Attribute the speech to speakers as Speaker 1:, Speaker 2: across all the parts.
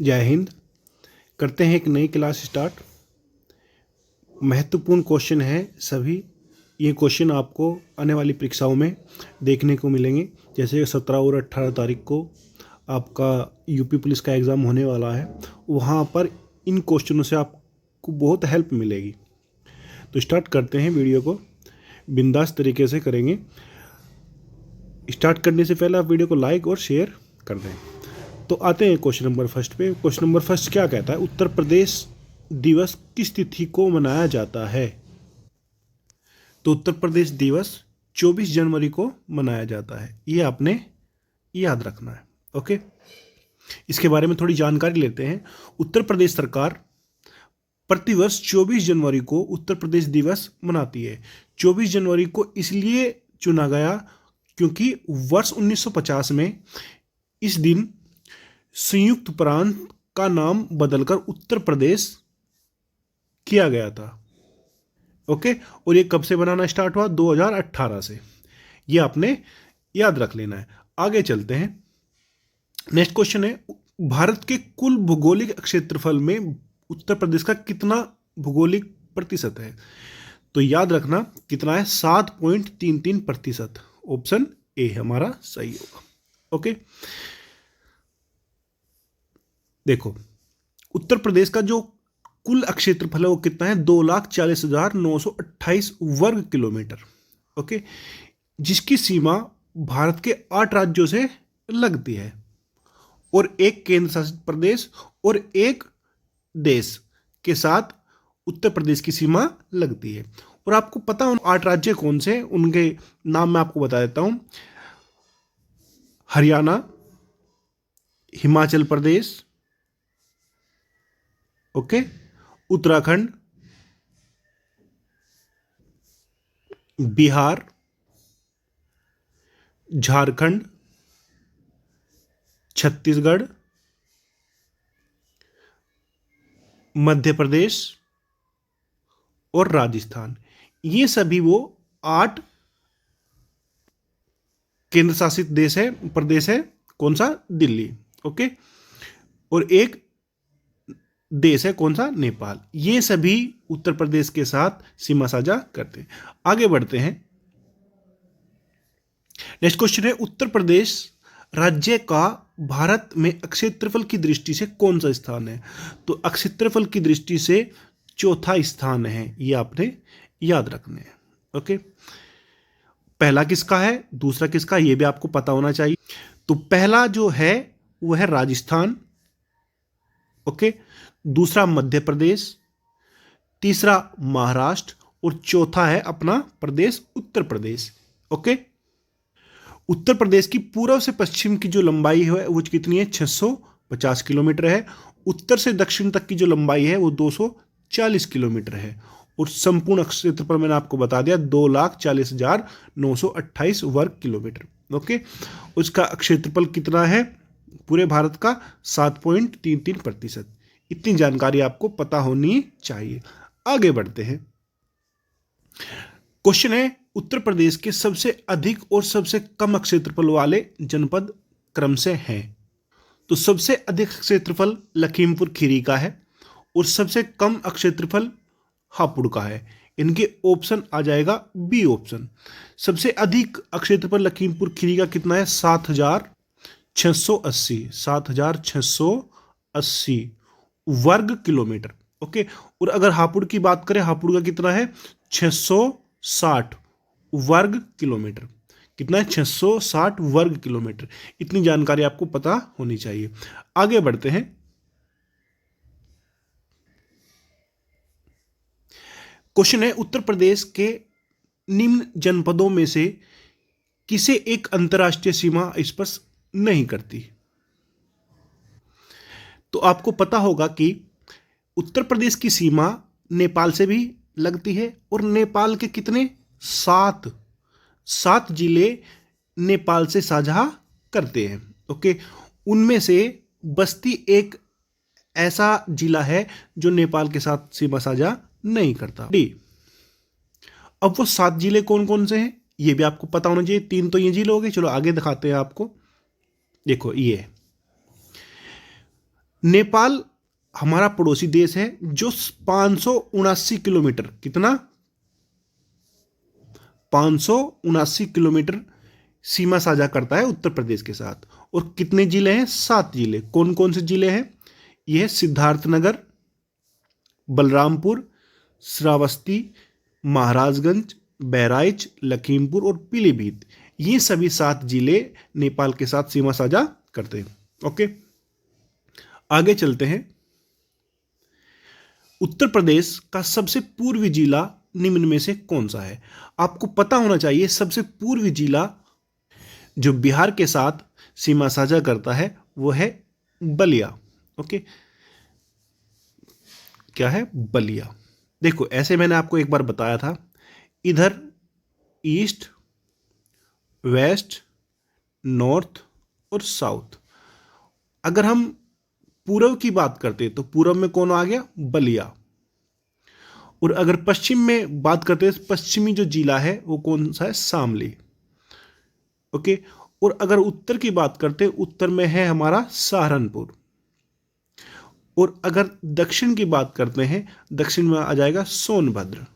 Speaker 1: जय हिंद। करते हैं एक नई क्लास स्टार्ट। महत्वपूर्ण क्वेश्चन है सभी। ये क्वेश्चन आपको आने वाली परीक्षाओं में देखने को मिलेंगे। जैसे 17 और 18 तारीख को आपका यूपी पुलिस का एग्ज़ाम होने वाला है, वहाँ पर इन क्वेश्चनों से आपको बहुत हेल्प मिलेगी। तो स्टार्ट करते हैं। वीडियो को बिंदास तरीके से करेंगे। स्टार्ट करने से पहले आप वीडियो को लाइक और शेयर कर दें। तो आते हैं क्वेश्चन नंबर फर्स्ट पे। क्वेश्चन नंबर फर्स्ट क्या कहता है? उत्तर प्रदेश दिवस किस तिथि को मनाया जाता है? तो उत्तर प्रदेश दिवस 24 जनवरी को मनाया जाता है। ये आपने याद रखना है। ओके, इसके बारे में थोड़ी जानकारी लेते हैं। उत्तर प्रदेश सरकार प्रतिवर्ष 24 जनवरी को उत्तर प्रदेश दिवस मनाती है। 24 जनवरी को इसलिए चुना गया क्योंकि वर्ष 1950 में इस दिन संयुक्त प्रांत का नाम बदलकर उत्तर प्रदेश किया गया था। ओके, और ये कब से बनाना स्टार्ट हुआ? 2018 से। ये आपने याद रख लेना है। आगे चलते हैं। नेक्स्ट क्वेश्चन है, भारत के कुल भौगोलिक क्षेत्रफल में उत्तर प्रदेश का कितना भौगोलिक प्रतिशत है? तो याद रखना कितना है? 7.33%। ऑप्शन ए हमारा सही होगा। ओके, देखो उत्तर प्रदेश का जो कुल क्षेत्रफल है वो कितना है? 2,40,928 वर्ग किलोमीटर। ओके, जिसकी सीमा भारत के 8 राज्यों से लगती है और एक केंद्र शासित प्रदेश और एक देश के साथ उत्तर प्रदेश की सीमा लगती है। और आपको पता हो 8 राज्य कौन से? उनके नाम मैं आपको बता देता हूं। हरियाणा, हिमाचल प्रदेश, ओके, उत्तराखंड, बिहार, झारखंड, छत्तीसगढ़, मध्य प्रदेश और राजस्थान। ये सभी वो 8 केंद्र शासित देश है, प्रदेश है। कौन सा? दिल्ली। ओके, और एक देश है कौन सा? नेपाल। ये सभी उत्तर प्रदेश के साथ सीमा साझा करते हैं। आगे बढ़ते हैं। नेक्स्ट क्वेश्चन है, उत्तर प्रदेश राज्य का भारत में क्षेत्रफल की दृष्टि से कौन सा स्थान है? तो क्षेत्रफल की दृष्टि से चौथा स्थान है। ये आपने याद रखने हैं। ओके, पहला किसका है, दूसरा किसका, ये भी आपको पता होना चाहिए। तो पहला जो है वो है राजस्थान, ओके, दूसरा मध्य प्रदेश, तीसरा महाराष्ट्र और चौथा है अपना प्रदेश उत्तर प्रदेश। ओके, उत्तर प्रदेश की पूर्व से पश्चिम की जो लंबाई है वो कितनी है? 650 किलोमीटर है। उत्तर से दक्षिण तक की जो लंबाई है वो 240 किलोमीटर है। और संपूर्ण क्षेत्रफल मैंने आपको बता दिया 2,40,928 वर्ग किलोमीटर। ओके, उसका क्षेत्रफल कितना है पूरे भारत का? 7.33%। इतनी जानकारी आपको पता होनी चाहिए। आगे बढ़ते हैं। क्वेश्चन है, उत्तर प्रदेश के सबसे अधिक और सबसे कम क्षेत्रफल वाले जनपद क्रम से हैं? तो सबसे अधिक क्षेत्रफल लखीमपुर खीरी का है और सबसे कम क्षेत्रफल हापुड़ का है। इनके ऑप्शन आ जाएगा बी ऑप्शन। सबसे अधिक क्षेत्रफल लखीमपुर खीरी का कितना है? 7,680 वर्ग किलोमीटर। ओके, और अगर हापुड़ की बात करें, हापुड़ का कितना है? 660 वर्ग किलोमीटर। कितना है? 660 वर्ग किलोमीटर। इतनी जानकारी आपको पता होनी चाहिए। आगे बढ़ते हैं। क्वेश्चन है, उत्तर प्रदेश के निम्न जनपदों में से किसे एक अंतर्राष्ट्रीय सीमा स्पर्श नहीं करती? तो आपको पता होगा कि उत्तर प्रदेश की सीमा नेपाल से भी लगती है और नेपाल के कितने? 7 जिले नेपाल से साझा करते हैं। ओके, उनमें से बस्ती एक ऐसा जिला है जो नेपाल के साथ सीमा साझा नहीं करता। डी, अब वो 7 जिले कौन कौन से हैं ये भी आपको पता होना चाहिए। 3 तो ये जिले हो गए। चलो आगे दिखाते हैं आपको। देखो, ये नेपाल हमारा पड़ोसी देश है जो 579 किलोमीटर, कितना, 579 किलोमीटर सीमा साझा करता है उत्तर प्रदेश के साथ। और कितने जिले हैं, 7 जिले। कौन कौन से जिले हैं, ये है सिद्धार्थनगर, बलरामपुर, श्रावस्ती, महाराजगंज, बहराइच, लखीमपुर और पीलीभीत। ये सभी 7 जिले नेपाल के साथ सीमा साझा करते हैं। ओके, आगे चलते हैं। उत्तर प्रदेश का सबसे पूर्वी जिला निम्न में से कौन सा है। आपको पता होना चाहिए सबसे पूर्वी जिला जो बिहार के साथ सीमा साझा करता है वो है बलिया। ओके, क्या है, बलिया। देखो ऐसे मैंने आपको एक बार बताया था, इधर ईस्ट, वेस्ट, नॉर्थ और साउथ। अगर हम पूर्व की बात करते तो पूर्व में कौन आ गया, बलिया। और अगर पश्चिम में बात करते हैं, पश्चिमी जो जिला है वो कौन सा है, शामली। ओके, और अगर उत्तर की बात करते हैं, उत्तर में है हमारा सहारनपुर। और अगर दक्षिण की बात करते हैं, दक्षिण में आ जाएगा सोनभद्र।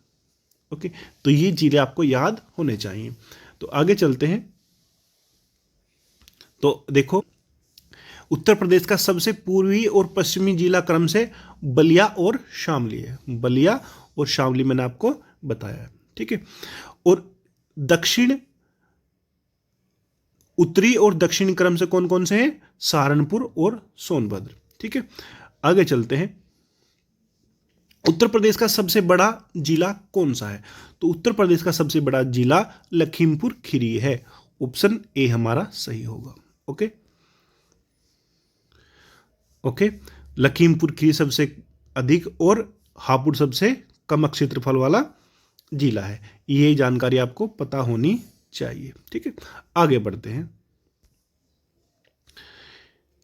Speaker 1: ओके, तो ये जिले आपको याद होने चाहिए। तो आगे चलते हैं। तो देखो, उत्तर प्रदेश का सबसे पूर्वी और पश्चिमी जिला क्रम से बलिया और शामली है। बलिया और शामली मैंने आपको बताया है, ठीक है। और दक्षिण, उत्तरी और दक्षिणी क्रम से कौन कौन से हैं, सहारनपुर और सोनभद्र, ठीक है। आगे चलते हैं। उत्तर प्रदेश का सबसे बड़ा जिला कौन सा है। तो उत्तर प्रदेश का सबसे बड़ा जिला लखीमपुर खीरी है। ऑप्शन ए हमारा सही होगा। ओके ओके, लखीमपुर खीरी सबसे अधिक और हापुड़ सबसे कम क्षेत्रफल वाला जिला है। ये जानकारी आपको पता होनी चाहिए, ठीक है। आगे बढ़ते हैं।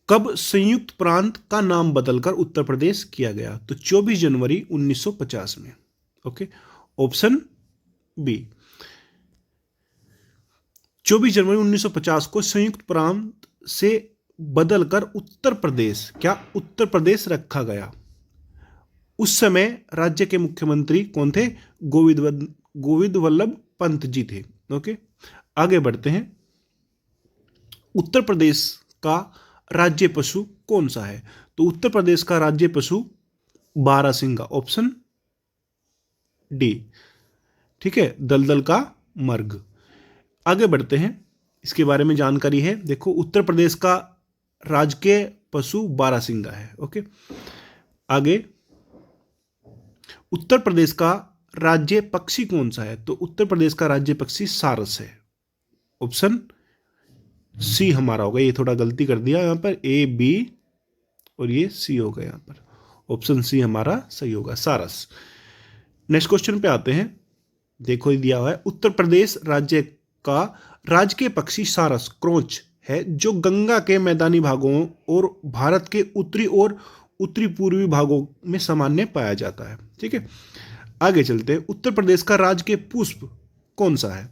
Speaker 1: कब संयुक्त प्रांत का नाम बदलकर उत्तर प्रदेश किया गया। तो 24 जनवरी 1950 में। ओके, ऑप्शन बी, 24 जनवरी 1950 को संयुक्त प्रांत से बदलकर उत्तर प्रदेश, क्या उत्तर प्रदेश रखा गया। उस समय राज्य के मुख्यमंत्री कौन थे, गोविंद वल्लभ पंत जी थे। ओके, आगे बढ़ते हैं। उत्तर प्रदेश का राज्य पशु कौन सा है। तो उत्तर प्रदेश का राज्य पशु बारहसिंगा, ऑप्शन डी, ठीक है, दलदल का मर्ग। आगे बढ़ते हैं, इसके बारे में जानकारी है। देखो, उत्तर प्रदेश का राजकीय पशु बारहसिंगा है। ओके, आगे, उत्तर प्रदेश का राज्य पक्षी कौन सा है। तो उत्तर प्रदेश का राज्य पक्षी सारस है। ऑप्शन सी हमारा होगा। ये थोड़ा गलती कर दिया यहां पर, ए बी और ये सी हो गया यहां पर। ऑप्शन सी हमारा सही होगा, सारस। नेक्स्ट क्वेश्चन पे आते हैं। देखो, ये दिया हुआ है, उत्तर प्रदेश राज्य का राजकीय पक्षी सारस क्रोच है, जो गंगा के मैदानी भागों और भारत के उत्तरी और उत्तरी पूर्वी भागों में सामान्य पाया जाता है, ठीक है। आगे चलते हैं। उत्तर प्रदेश का राजकीय पुष्प कौन सा है।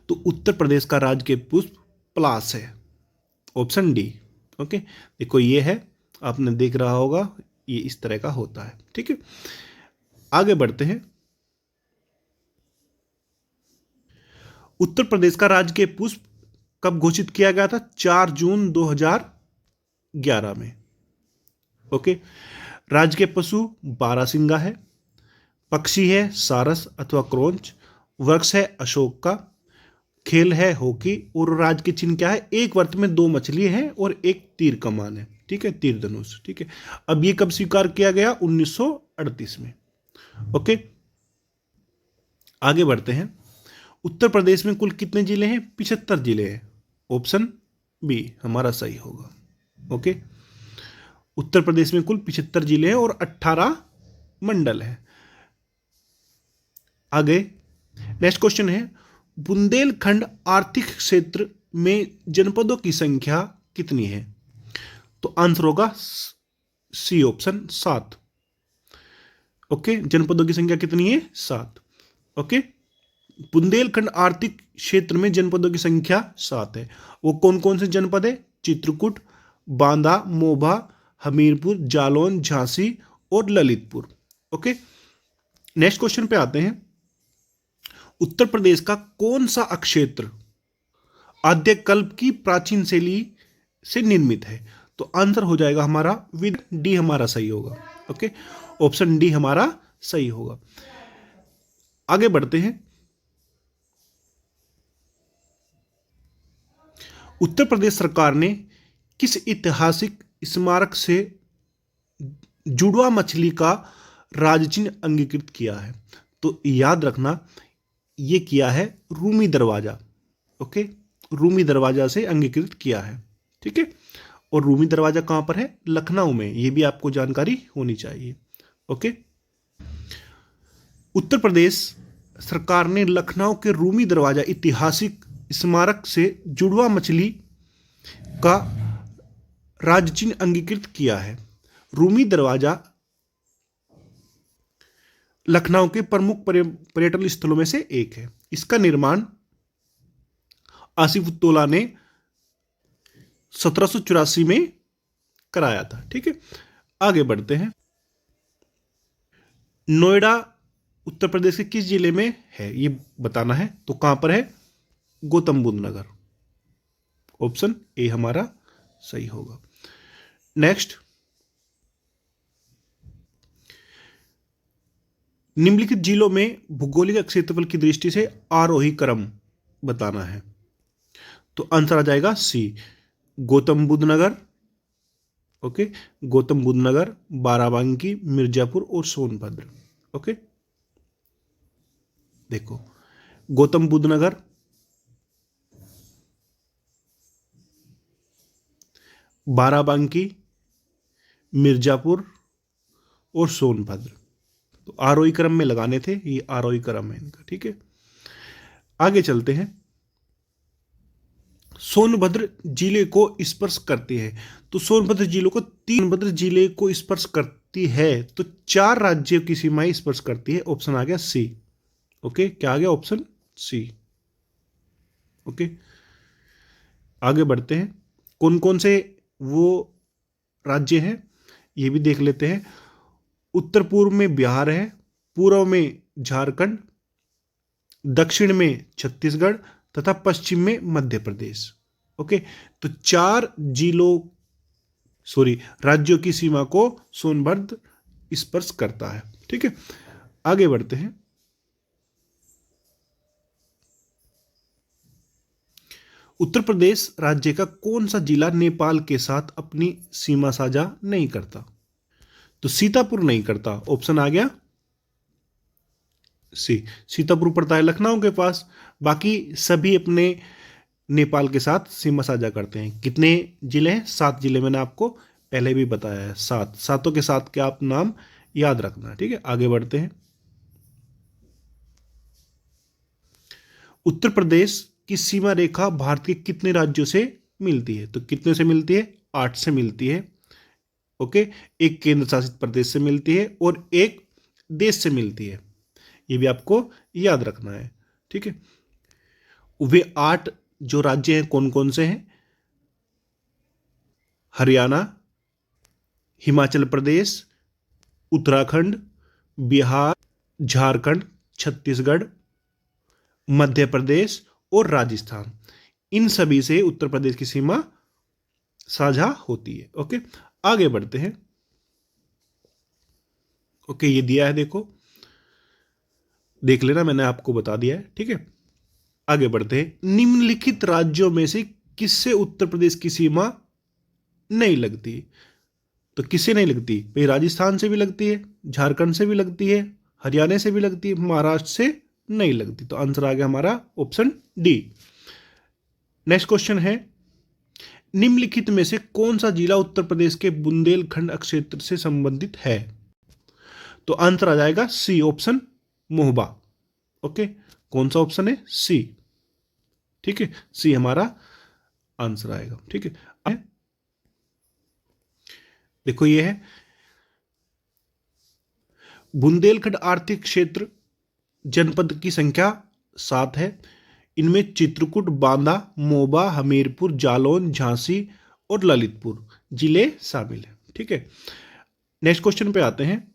Speaker 1: तो उत्तर प्रदेश का राजकीय पुष्प पलाश है। Option D. ओके, देखो ये है, आपने देख रहा होगा, ये इस तरह का होता है, ठीक है। आगे बढ़ते हैं। उत्तर प्रदेश का राजकीय पुष्प कब घोषित किया गया था, 4 जून 2011 में। ओके, राजकीय पशु बारहसिंगा है, पक्षी है सारस अथवा क्रोंच, वृक्ष है अशोक का, खेल है हॉकी, और राज के चिन्ह क्या है, एक वर्त में 2 मछली है और एक तीर कमान है, ठीक है, तीर धनुष, ठीक है। अब ये कब स्वीकार किया गया, 1938 में। ओके, आगे बढ़ते हैं। उत्तर प्रदेश में कुल कितने जिले हैं, 75 जिले हैं। ऑप्शन बी हमारा सही होगा। ओके, उत्तर प्रदेश में कुल 75 जिले हैं और 18 मंडल हैं। आगे नेक्स्ट क्वेश्चन है, बुंदेलखंड आर्थिक क्षेत्र में जनपदों की संख्या कितनी है। तो आंसर होगा सी ऑप्शन, 7। ओके, जनपदों की संख्या कितनी है, 7। ओके, बुंदेलखंड आर्थिक क्षेत्र में जनपदों की संख्या 7 है। वो कौन कौन से जनपद है, चित्रकूट, बांदा, मोभा, हमीरपुर, जालौन, झांसी और ललितपुर। ओके, नेक्स्ट क्वेश्चन पे आते हैं। उत्तर प्रदेश का कौन सा अक्षेत्र आद्यकल्प की प्राचीन शैली से निर्मित है? तो आंसर हो जाएगा हमारा विद डी हमारा सही होगा। ओके, ऑप्शन डी हमारा सही होगा। आगे बढ़ते हैं। उत्तर प्रदेश सरकार ने किस ऐतिहासिक स्मारक से जुड़वा मछली का राजचिन्ह अंगीकृत किया है? तो याद रखना, ये किया है रूमी दरवाजा। ओके, रूमी दरवाजा से अंगीकृत किया है। ठीक है, और रूमी दरवाजा कहां पर है? लखनऊ में। ये भी आपको जानकारी होनी चाहिए। ओके, उत्तर प्रदेश सरकार ने लखनऊ के रूमी दरवाजा ऐतिहासिक स्मारक से जुड़वा मछली का राजचिन्ह अंगीकृत किया है। रूमी दरवाजा लखनऊ के प्रमुख पर्यटन स्थलों में से एक है। इसका निर्माण आसिफउद्दौला ने 1784 में कराया था। ठीक है, आगे बढ़ते हैं। नोएडा उत्तर प्रदेश के किस जिले में है, ये बताना है। तो कहां पर है? गौतम बुद्ध नगर। ऑप्शन ए हमारा सही होगा। नेक्स्ट, निम्नलिखित जिलों में भौगोलिक क्षेत्रफल की दृष्टि से आरोही क्रम बताना है। तो आंसर आ जाएगा सी, गौतम बुद्ध नगर। ओके, गौतम बुद्ध नगर, बाराबंकी, मिर्जापुर और सोनभद्र। ओके, देखो, गौतम बुद्ध नगर, बाराबंकी, मिर्जापुर और सोनभद्र। तो आरोही क्रम में लगाने थे, ये आरोही क्रम है इनका। ठीक है, आगे चलते हैं। सोनभद्र जिले को स्पर्श करती है। तो सोनभद्र जिले को स्पर्श करती है तो 4 राज्यों की सीमाएं स्पर्श करती है। ऑप्शन आ गया सी। ओके, क्या आ गया? Option C. ओके, आगे बढ़ते हैं। कौन कौन से वो राज्य हैं ये भी देख लेते हैं। उत्तर पूर्व में बिहार है, पूर्व में झारखंड, दक्षिण में छत्तीसगढ़ तथा पश्चिम में मध्य प्रदेश। ओके, तो 4 राज्यों की सीमा को सोनभद्र स्पर्श करता है। ठीक है, आगे बढ़ते हैं। उत्तर प्रदेश राज्य का कौन सा जिला नेपाल के साथ अपनी सीमा साझा नहीं करता? तो सीतापुर नहीं करता। ऑप्शन आ गया सी, सीतापुर पड़ता है लखनऊ के पास। बाकी सभी अपने नेपाल के साथ सीमा साझा करते हैं। कितने जिले हैं? 7 जिले, मैंने आपको पहले भी बताया है। 7, सातों के साथ के आप नाम याद रखना। ठीक है, आगे बढ़ते हैं। उत्तर प्रदेश की सीमा रेखा भारत के कितने राज्यों से मिलती है? तो कितने से मिलती है? 8 से मिलती है। ओके, एक केंद्र शासित प्रदेश से मिलती है और एक देश से मिलती है। ये भी आपको याद रखना है। ठीक है, वे 8 जो राज्य हैं कौन कौन से हैं? हरियाणा, हिमाचल प्रदेश, उत्तराखंड, बिहार, झारखंड, छत्तीसगढ़, मध्य प्रदेश और राजस्थान। इन सभी से उत्तर प्रदेश की सीमा साझा होती है। ओके, आगे बढ़ते हैं। ओके, ये दिया है, देखो, देख लेना, मैंने आपको बता दिया है। ठीक है, आगे बढ़ते हैं। निम्नलिखित राज्यों में से किससे उत्तर प्रदेश की सीमा नहीं लगती? तो किससे नहीं लगती भाई? राजस्थान से भी लगती है, झारखंड से भी लगती है, हरियाणा से भी लगती है, महाराष्ट्र से नहीं लगती। तो आंसर आ गया हमारा ऑप्शन डी। नेक्स्ट क्वेश्चन है, निम्नलिखित में से कौन सा जिला उत्तर प्रदेश के बुंदेलखंड क्षेत्र से संबंधित है? तो आंसर आ जाएगा सी, ऑप्शन मोहबा। ओके, कौन सा ऑप्शन है? सी। ठीक है, सी हमारा आंसर आएगा। ठीक है, देखो ये है बुंदेलखंड आर्थिक क्षेत्र जनपद की संख्या 7 है। इनमें चित्रकूट, बांदा, मोबा, हमीरपुर, जालौन, झांसी और ललितपुर जिले शामिल हैं। ठीक है। नेक्स्ट क्वेश्चन पे आते हैं।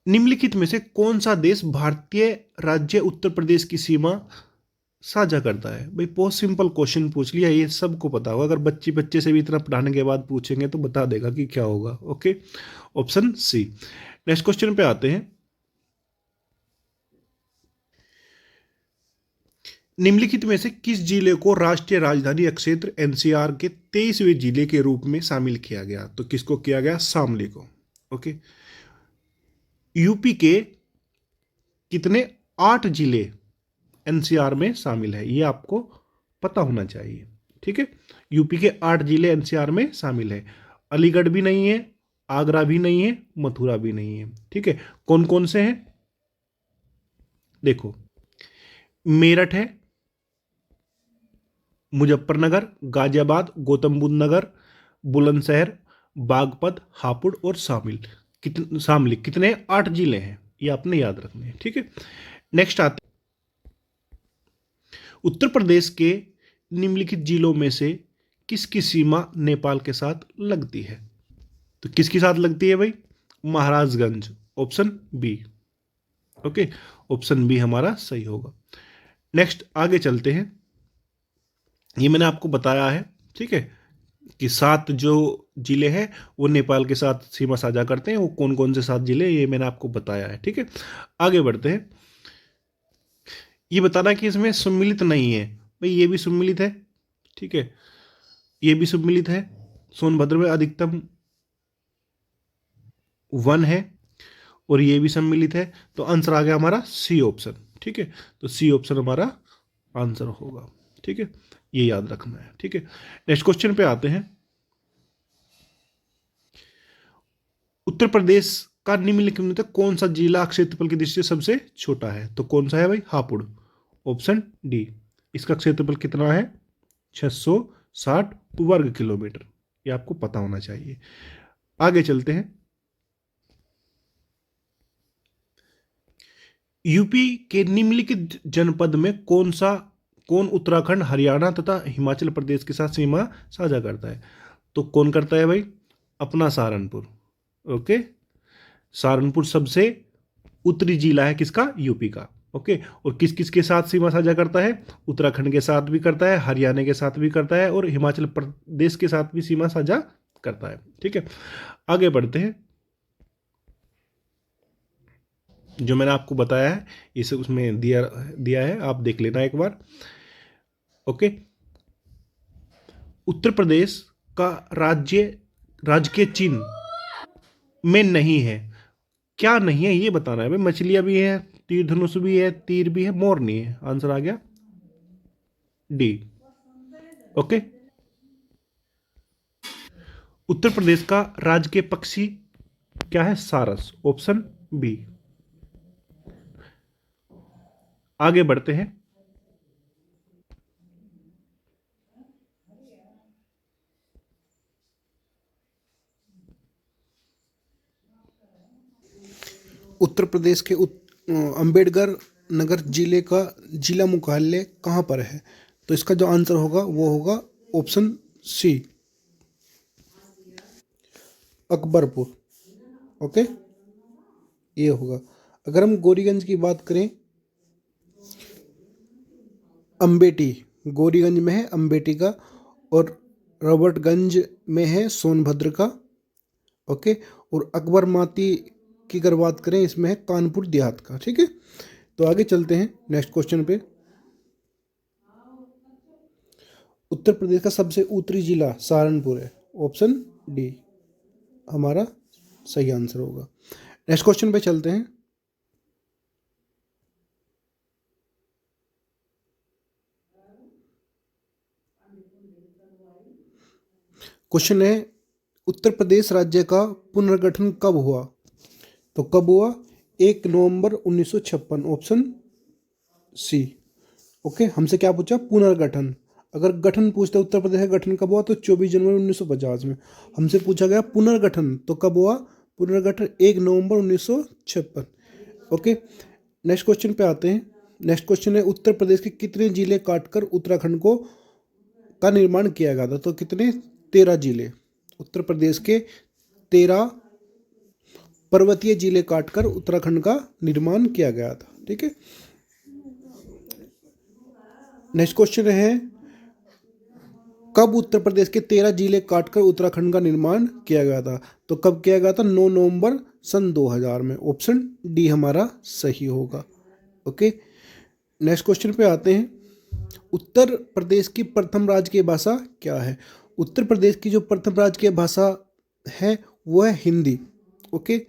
Speaker 1: निम्नलिखित में से कौन सा देश भारतीय राज्य उत्तर प्रदेश की सीमा साझा करता है? भाई बहुत सिंपल क्वेश्चन पूछ लिया, ये सबको पता होगा। अगर बच्चे से भी इतना पढ़ाने के बाद पूछेंगे तो बता देगा कि क्या होगा। Okay, option C. Next question पे आते हैं। निम्नलिखित में से किस जिले को राष्ट्रीय राजधानी क्षेत्र एनसीआर के 23वें जिले के रूप में शामिल किया गया? तो किसको किया गया? शामली को। ओके। यूपी के कितने 8 जिले एनसीआर में शामिल है, ये आपको पता होना चाहिए। ठीक है, यूपी के 8 जिले एनसीआर में शामिल है। अलीगढ़ भी नहीं है, आगरा भी नहीं है, मथुरा भी नहीं है। ठीक है, कौन कौन से हैं? देखो, मेरठ है, मुजफ्फरनगर, गाजियाबाद, गौतम बुद्ध नगर, बुलंदशहर, बागपत, हापुड़ और शामली। कितने? 8 जिले हैं, ये आपने याद रखने हैं। ठीक है, नेक्स्ट आते। उत्तर प्रदेश के निम्नलिखित जिलों में से किसकी सीमा नेपाल के साथ लगती है? तो किसके साथ लगती है भाई? Maharajganj, option B. Okay, option B हमारा सही होगा। नेक्स्ट आगे चलते हैं। ये मैंने आपको बताया है, ठीक है, कि 7 जो जिले हैं वो नेपाल के साथ सीमा साझा करते हैं। वो कौन कौन से 7 जिले, ये मैंने आपको बताया है। ठीक है, आगे बढ़ते हैं। ये बताना कि इसमें सम्मिलित नहीं है, भाई ये भी सम्मिलित है। ठीक है, ये भी सम्मिलित है। सोनभद्र में अधिकतम वन है और ये भी सम्मिलित है। तो आंसर आ गया हमारा सी ऑप्शन। ठीक है, तो सी ऑप्शन हमारा आंसर होगा। ठीक है, ये याद रखना है। ठीक है, नेक्स्ट क्वेश्चन पे आते हैं। उत्तर प्रदेश का निम्नलिखित में से कौन सा जिला क्षेत्रफल की दृष्टि से सबसे छोटा है? तो कौन सा है भाई? Hapur, option D. इसका क्षेत्रफल कितना है? 660 वर्ग किलोमीटर। ये आपको पता होना चाहिए। आगे चलते हैं। यूपी के निम्नलिखित जनपद में कौन उत्तराखंड, हरियाणा तथा हिमाचल प्रदेश के साथ सीमा साझा करता है? तो कौन करता है भाई? अपना सहारनपुर। ओके, सहारनपुर सबसे उत्तरी जिला है किसका? यूपी का। ओके, और किस किस के साथ सीमा साझा करता है? उत्तराखंड के साथ भी करता है, हरियाणा के साथ भी करता है और हिमाचल प्रदेश के साथ भी सीमा साझा करता है। ठीक है, आगे बढ़ते हैं। जो मैंने आपको बताया है इसे उसमें दिया है, आप देख लेना एक बार। ओके, उत्तर प्रदेश का राजकीय चिन्ह में नहीं है। क्या नहीं है ये बताना है भाई। मछलियां भी है, तीर धनुष भी है, तीर भी है, मोर नहीं है। आंसर आ गया डी। ओके, उत्तर प्रदेश का राजकीय पक्षी क्या है? सारस, ऑप्शन बी। आगे बढ़ते हैं। उत्तर प्रदेश के अंबेडकर नगर जिले का जिला मुख्यालय कहाँ पर है? तो इसका जो आंसर होगा वो होगा ऑप्शन सी, अकबरपुर। ओके, ये होगा। अगर हम गौरीगंज की बात करें, अम्बेटी गौरीगंज में है अम्बेटी का, और रॉबर्टगंज में है सोनभद्र का। ओके, और अकबर माती की अगर बात करें इसमें है कानपुर देहात का। ठीक है, तो आगे चलते हैं नेक्स्ट क्वेश्चन पे। उत्तर प्रदेश का सबसे उत्तरी जिला सहारनपुर है, ऑप्शन डी हमारा सही आंसर होगा। नेक्स्ट क्वेश्चन पे चलते हैं। क्वेश्चन है, उत्तर प्रदेश राज्य का पुनर्गठन कब हुआ? तो कब हुआ? 1 नवंबर 1956, ऑप्शन सी। ओके, हमसे क्या पूछा? पुनर्गठन। अगर गठन पूछते उत्तर प्रदेश का गठन कब हुआ तो 24 जनवरी 1950 में। हमसे पूछा गया पुनर्गठन, तो कब हुआ पुनर्गठन? 1 नवंबर 1956। ओके, नेक्स्ट क्वेश्चन पे आते हैं। नेक्स्ट क्वेश्चन है, उत्तर प्रदेश के कितने जिले काटकर उत्तराखंड का निर्माण किया गया था? तो कितने? 13 जिले। उत्तर प्रदेश के 13 पर्वतीय जिले काटकर उत्तराखंड का निर्माण किया गया था। ठीक है, नेक्स्ट क्वेश्चन है, कब उत्तर प्रदेश के 13 जिले काटकर उत्तराखंड का निर्माण किया गया था? तो कब किया गया था? 9 नवंबर सन 2000 में। ऑप्शन डी हमारा सही होगा। ओके, नेक्स्ट क्वेश्चन पे आते हैं, उत्तर प्रदेश की प्रथम राजकीय भाषा क्या है? उत्तर प्रदेश की जो प्रथम राजकीय भाषा है वो है हिंदी। ओके,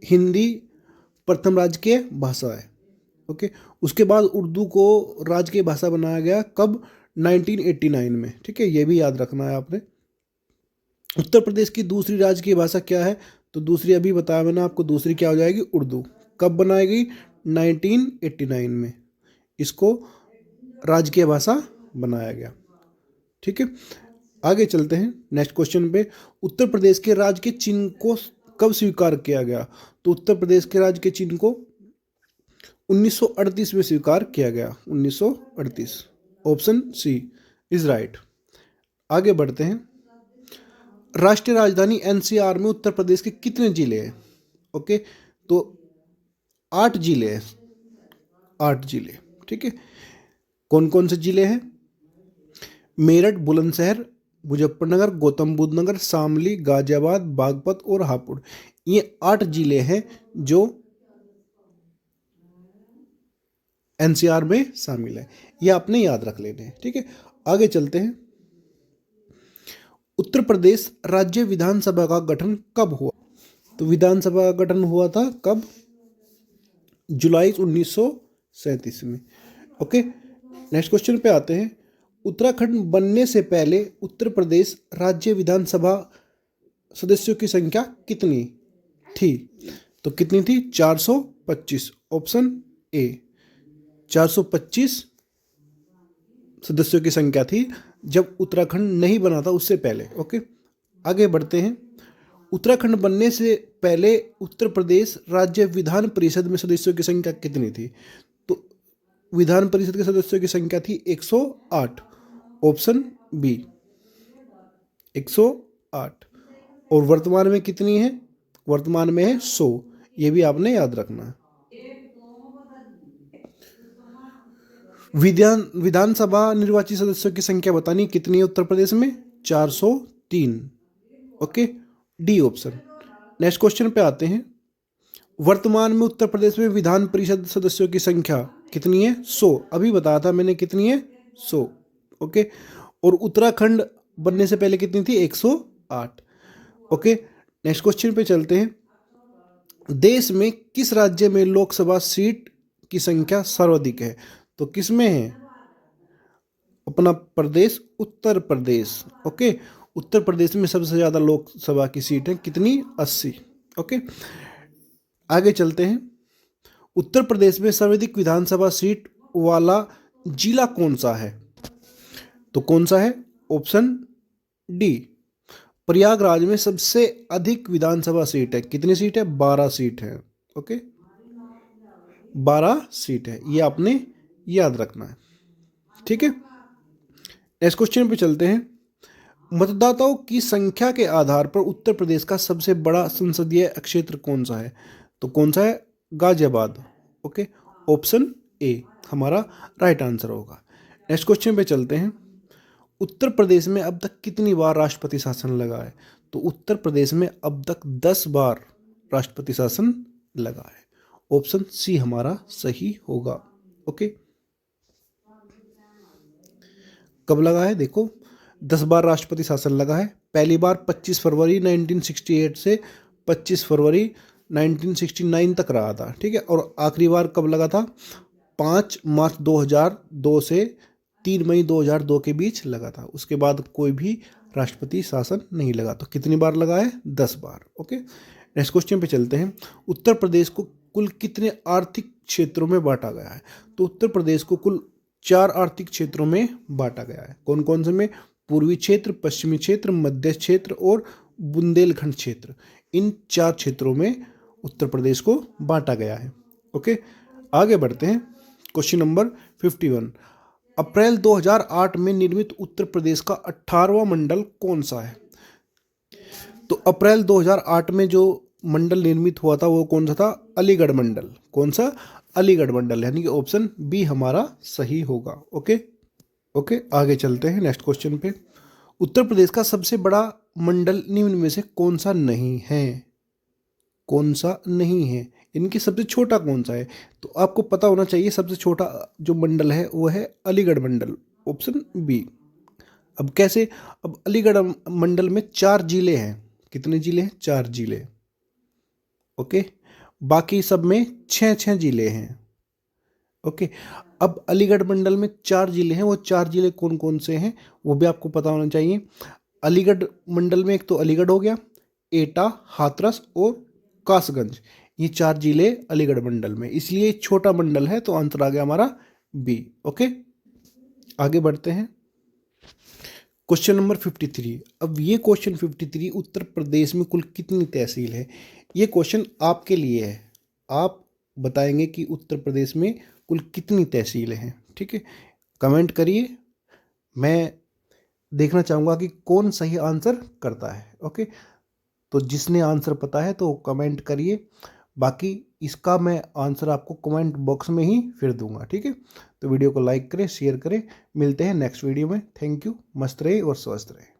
Speaker 1: हिंदी प्रथम राजकीय भाषा है। ओके, उसके बाद उर्दू को राजकीय भाषा बनाया गया कब? 1989 में। ठीक है, ये भी याद रखना है आपने। उत्तर प्रदेश की दूसरी राजकीय भाषा क्या है? तो दूसरी अभी बताया मैंने आपको, दूसरी क्या हो जाएगी? उर्दू। कब बनाई गई? 1989 में इसको राजकीय भाषा बनाया गया। ठीक है, आगे चलते हैं नेक्स्ट क्वेश्चन पे। उत्तर प्रदेश के राज्य के चिन्ह को कब स्वीकार किया गया? तो उत्तर प्रदेश के राज्य के चिन्ह को 1938 में स्वीकार किया गया। 1938, ऑप्शन सी इज राइट। आगे बढ़ते हैं, राष्ट्रीय राजधानी एनसीआर में उत्तर प्रदेश के कितने जिले हैं? ओके, तो 8 जिले हैं, 8 जिले। ठीक है, कौन कौन से जिले हैं? मेरठ, बुलंदशहर, मुजफ्फरनगर, गौतम बुद्ध नगर, शामली, गाजियाबाद, बागपत और हापुड़। ये 8 जिले हैं जो एनसीआर में शामिल है, ये आपने याद रख लेने हैं। ठीक है, आगे चलते हैं, उत्तर प्रदेश राज्य विधानसभा का गठन कब हुआ? तो विधानसभा का गठन हुआ था कब? जुलाई 1937 में। ओके, नेक्स्ट क्वेश्चन पे आते हैं, उत्तराखंड बनने से पहले उत्तर प्रदेश राज्य विधानसभा सदस्यों की संख्या कितनी थी? तो कितनी थी? 425, ऑप्शन ए 425 सदस्यों की संख्या थी जब उत्तराखंड नहीं बना था, उससे पहले। ओके, आगे बढ़ते हैं, उत्तराखंड बनने से पहले उत्तर प्रदेश राज्य विधान परिषद में सदस्यों की संख्या कितनी थी? तो विधान परिषद के सदस्यों की संख्या थी 108, ऑप्शन बी 108। और वर्तमान में कितनी है? वर्तमान में है 100, ये भी आपने याद रखना है। विधानसभा निर्वाचित सदस्यों की संख्या बतानी कितनी है उत्तर प्रदेश में? 403। Okay, D option. Next question पे आते हैं, वर्तमान में उत्तर प्रदेश में विधान परिषद सदस्यों की संख्या कितनी है? 100, अभी बताया था मैंने कितनी है? 100। ओके, और उत्तराखंड बनने से पहले कितनी थी? 108। ओके, नेक्स्ट क्वेश्चन पे चलते हैं, देश में किस राज्य में लोकसभा सीट की संख्या सर्वाधिक है? तो किस में है? अपना प्रदेश उत्तर प्रदेश। ओके, उत्तर प्रदेश में सबसे ज़्यादा लोकसभा की सीट है, कितनी? 80। ओके, आगे चलते हैं, उत्तर प्रदेश में सर्वाधिक विधानसभा सीट वाला जिला कौन सा है? तो कौन सा है? ऑप्शन डी प्रयागराज में सबसे अधिक विधानसभा सीट है। कितनी सीट है? 12 सीट है। ओके, 12 सीट है, ये आपने याद रखना है। ठीक है, नेक्स्ट क्वेश्चन पे चलते हैं, मतदाताओं की संख्या के आधार पर उत्तर प्रदेश का सबसे बड़ा संसदीय क्षेत्र कौन सा है? तो कौन सा है? गाजियाबाद। ओके, ऑप्शन ए हमारा राइट आंसर होगा। नेक्स्ट क्वेश्चन पे चलते हैं, उत्तर प्रदेश में अब तक कितनी बार राष्ट्रपति शासन लगा है? तो उत्तर प्रदेश में अब तक 10 बार राष्ट्रपति शासन लगा है। ऑप्शन सी हमारा सही होगा। ओके, कब लगा है? देखो, 10 बार राष्ट्रपति शासन लगा है। पहली बार 25 फरवरी 1968 से 25 फरवरी 1969 तक रहा था। ठीक है, और आखिरी बार कब लगा था? 5 मार्च 2002 से 3 मई 2002 के बीच लगा था। उसके बाद कोई भी राष्ट्रपति शासन नहीं लगा। तो कितनी बार लगा है? 10 बार। ओके, नेक्स्ट क्वेश्चन पे चलते हैं, उत्तर प्रदेश को कुल कितने आर्थिक क्षेत्रों में बांटा गया है? तो उत्तर प्रदेश को कुल 4 आर्थिक क्षेत्रों में बांटा गया है। कौन कौन से में? पूर्वी क्षेत्र, पश्चिमी क्षेत्र, मध्य क्षेत्र और बुंदेलखंड क्षेत्र। इन 4 क्षेत्रों में उत्तर प्रदेश को बांटा गया है। ओके, आगे बढ़ते हैं, क्वेश्चन नंबर 51, अप्रैल 2008 में निर्मित उत्तर प्रदेश का 18वां मंडल कौन सा है? तो अप्रैल 2008 में जो मंडल निर्मित हुआ था वो कौन सा था? अलीगढ़ मंडल। कौन सा? अलीगढ़ मंडल, यानी कि ऑप्शन बी हमारा सही होगा। ओके ओके, आगे चलते हैं नेक्स्ट क्वेश्चन पे। उत्तर प्रदेश का सबसे बड़ा मंडल निम्न में से कौन सा नहीं है? कौन सा नहीं है? इनकी सबसे छोटा कौन सा है? तो आपको पता होना चाहिए सबसे छोटा जो मंडल है वो है अलीगढ़ मंडल, ऑप्शन बी। अब कैसे? अब अलीगढ़ मंडल में 4 जिले हैं। कितने जिले हैं? 4 जिले। ओके, बाकी सब में 6 जिले हैं। ओके, अब अलीगढ़ मंडल में 4 जिले हैं, वो 4 जिले कौन कौन से हैं वो भी आपको पता होना चाहिए। अलीगढ़ मंडल में एक तो अलीगढ़ हो गया, एटा, हाथरस और कासगंज, ये 4 जिले अलीगढ़ मंडल में, इसलिए छोटा मंडल है, तो आंसर आ गया हमारा बी। ओके, आगे बढ़ते हैं। Question number 53। अब ये क्वेश्चन 53, उत्तर प्रदेश में कुल कितनी तहसील है? ये क्वेश्चन आपके लिए है। आप बताएंगे कि उत्तर प्रदेश में कुल कितनी तहसीलें हैं। ठीक है, कमेंट करिए, मैं देखना चाहूँगा कि कौन सही आंसर करता है। ओके, तो जिसने आंसर पता है तो कमेंट करिए, बाकी इसका मैं आंसर आपको कमेंट बॉक्स में ही फिर दूंगा। ठीक है, तो वीडियो को लाइक करें, शेयर करें। मिलते हैं नेक्स्ट वीडियो में। Thank you. मस्त रहे और स्वस्थ रहे।